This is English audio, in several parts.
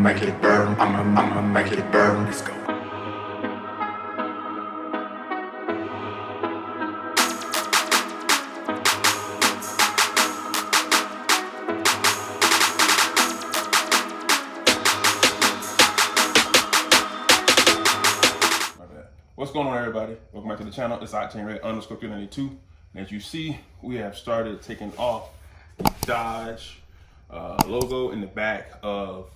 make it burn. I'ma make it burn. Let's go. What's going on, everybody? Welcome back to the channel. It's @392. And as you see, we have started taking off the Dodge logo in the back of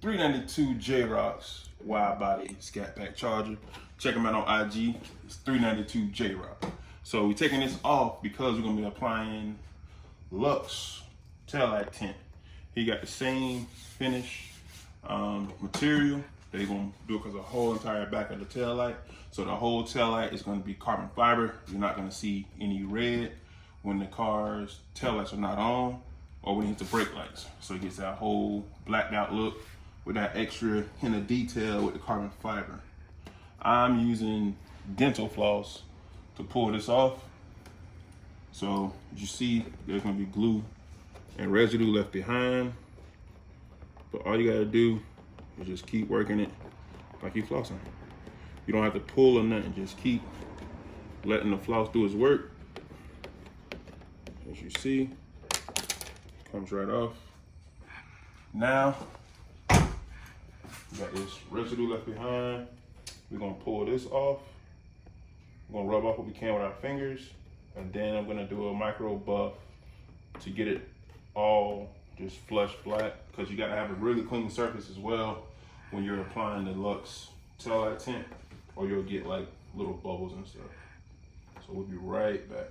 392 J-Rock's wide body scat pack charger. Check them out on IG. It's 392 J-Rock. So we're taking this off because we're gonna be applying Luxe taillight tint. He got the same finish material. They're gonna do it because the whole entire back of the tail light. So the whole tail light is gonna be carbon fiber. You're not gonna see any red when the car's tail lights are not on or when it hits the brake lights. So it gets that whole blacked out look with that extra hint of detail with the carbon fiber. I'm using dental floss to pull this off. So as you see, there's gonna be glue and residue left behind. But all you gotta do is just keep working it like you're flossing. You don't have to pull or nothing, just keep letting the floss do its work. As you see, comes right off. Now, we got this residue left behind. We're gonna pull this off. We're gonna rub off what we can with our fingers, and then I'm gonna do a micro buff to get it all just flush black, because you gotta have a really clean surface as well when you're applying the Luxe taillight tint, or you'll get like little bubbles and stuff. So we'll be right back.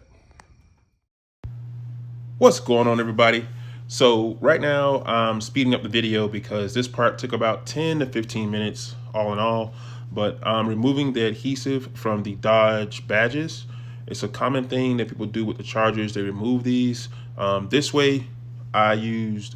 What's going on, everybody? So right now I'm speeding up the video because this part took about 10 to 15 minutes all in all, but I'm removing the adhesive from the Dodge badges. It's a common thing that people do with the chargers. They remove these. This way I used,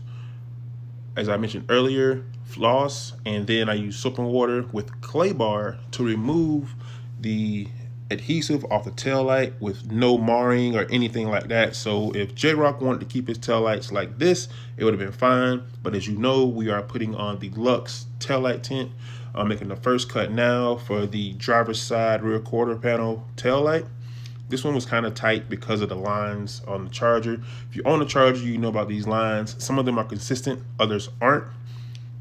as I mentioned earlier, floss, and then I use soap and water with clay bar to remove the adhesive off the tail light with no marring or anything like that. So if J-Rock wanted to keep his tail lights like this, it would have been fine. But as you know, we are putting on the Luxe taillight tint. I'm making the first cut now for the driver's side rear quarter panel tail light. This one was kind of tight because of the lines on the charger. If you own a charger, you know about these lines. Some of them are consistent, others aren't.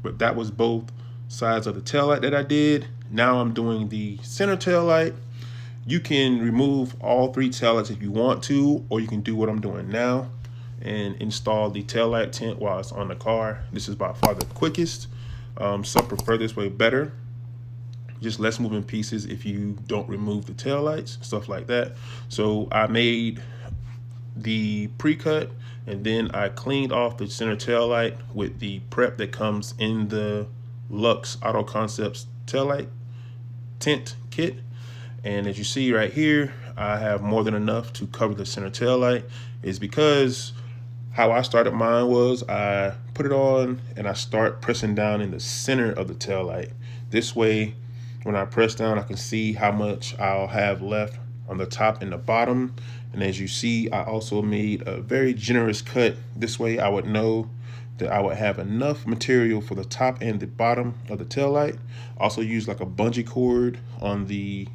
But that was both sides of the taillight that I did. Now I'm doing the center taillight. You can remove all three taillights if you want to, or you can do what I'm doing now and install the taillight tint while it's on the car. This is by far the quickest. Some prefer this way better. Just less moving pieces if you don't remove the taillights, stuff like that. So I made the pre-cut, and then I cleaned off the center taillight with the prep that comes in the Luxe Auto Concepts taillight tint kit. And as you see right here, I have more than enough to cover the center taillight. Is because how I started mine was I put it on and I start pressing down in the center of the taillight. This way, when I press down, I can see how much I'll have left on the top and the bottom. And as you see, I also made a very generous cut. This way I would know that I would have enough material for the top and the bottom of the taillight. Also use like a bungee cord on the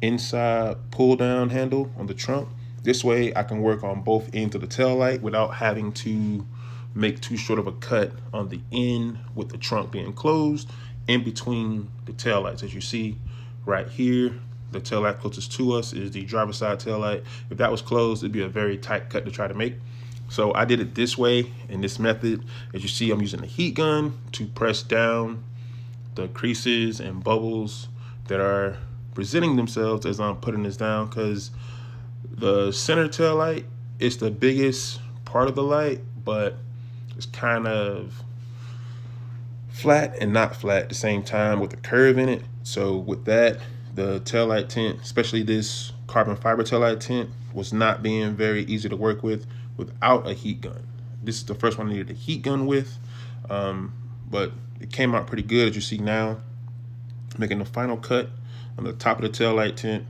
inside pull down handle on the trunk. This way I can work on both ends of the taillight without having to make too short of a cut on the end with the trunk being closed in between the taillights. As you see right here, the taillight closest to us is the driver's side taillight. If that was closed, it'd be a very tight cut to try to make. So I did it this way, in this method. As you see, I'm using a heat gun to press down the creases and bubbles that are presenting themselves as I'm putting this down, because the center taillight is the biggest part of the light, but it's kind of flat and not flat at the same time with a curve in it. So with that, the taillight tint, especially this carbon fiber taillight tint, was not being very easy to work with without a heat gun. This is the first one I needed a heat gun with, but it came out pretty good. As you see now, making the final cut on the top of the taillight tint,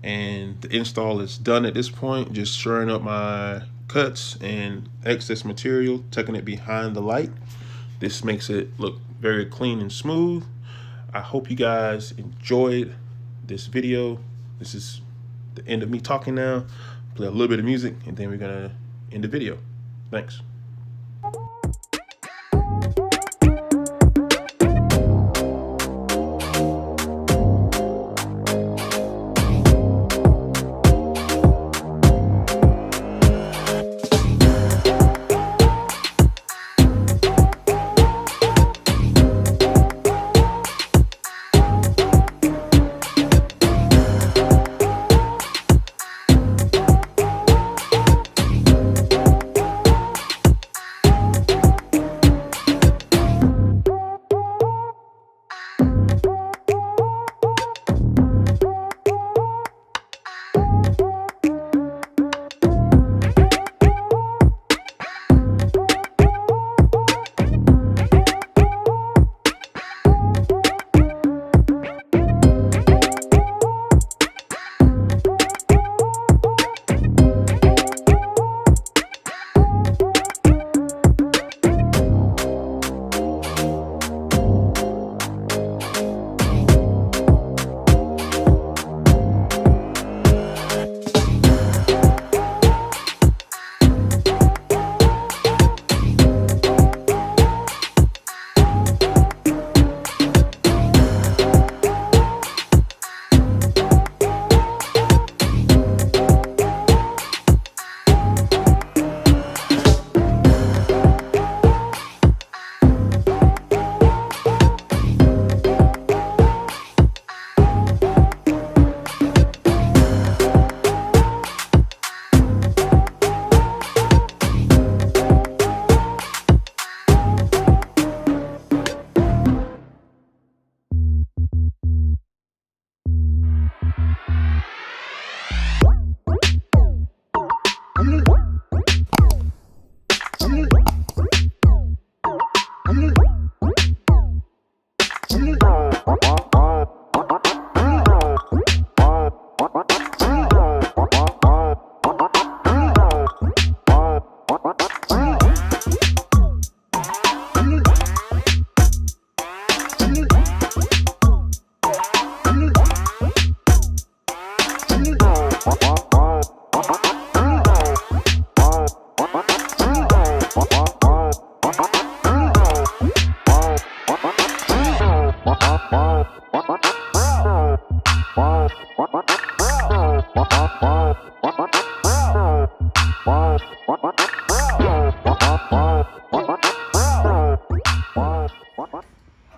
and the install is done at this point. Just shoring up my cuts and excess material, tucking it behind the light. This makes it look very clean and smooth. I hope you guys enjoyed this video. This is the end of me talking now. Play a little bit of music and then we're gonna end the video. Thanks.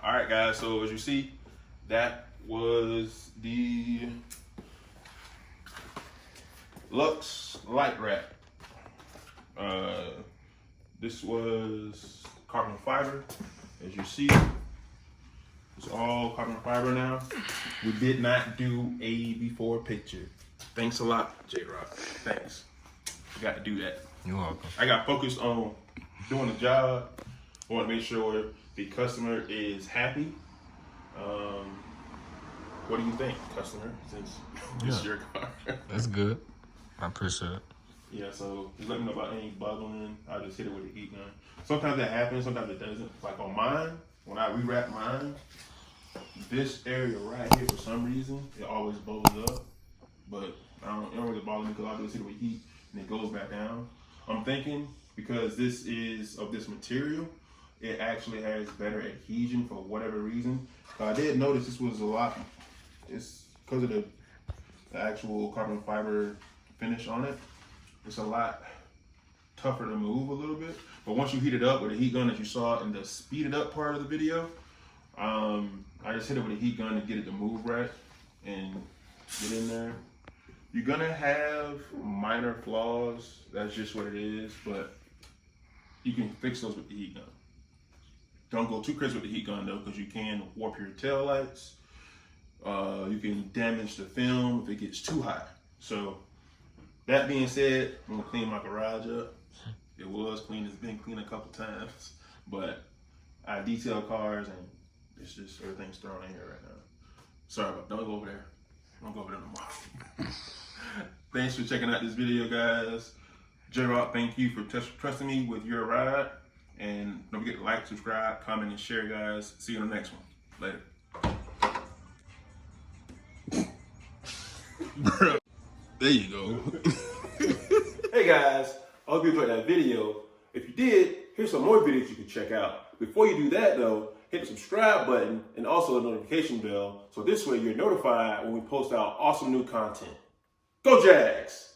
Alright guys, so as you see, that was the Luxe LightWrap. This was carbon fiber. As you see, it's all carbon fiber now. We did not do a before picture. Thanks a lot, J-Rock. Thanks. I got to do that. You're welcome. I got focused on doing the job. I want to make sure the customer is happy. What do you think, customer, since it's your car? That's good. I appreciate it. Yeah, so just let me know about any bubbling. I just hit it with a heat gun. Sometimes that happens, sometimes it doesn't. Like on mine, when I rewrap mine, this area right here, for some reason, it always bubbles up. But it don't really bother me because I just hit it with heat and it goes back down. I'm thinking because this is of this material, it actually has better adhesion for whatever reason. I did notice this was a lot, it's because of the actual carbon fiber finish on it, it's a lot tougher to move a little bit. But once you heat it up with a heat gun, as you saw in the speeded up part of the video, I just hit it with a heat gun to get it to move right and get in there. You're gonna have minor flaws, that's just what it is, but you can fix those with the heat gun. Don't go too crazy with the heat gun though, because you can warp your tail lights. You can damage the film if it gets too hot. So that being said, I'm gonna clean my garage up. It was clean, it's been clean a couple times, but I detail cars and it's just everything's thrown in here right now. Sorry, but don't go over there. Don't go over there no more. Thanks for checking out this video, guys. J-Rock, thank you for trusting me with your ride. And don't forget to like, subscribe, comment, and share, guys. See you in the next one. Later. Bro, there you go. Hey guys, I hope you enjoyed that video. If you did, here's some more videos you can check out. Before you do that though, hit the subscribe button and also the notification bell so this way you're notified when we post out awesome new content. Go Jags!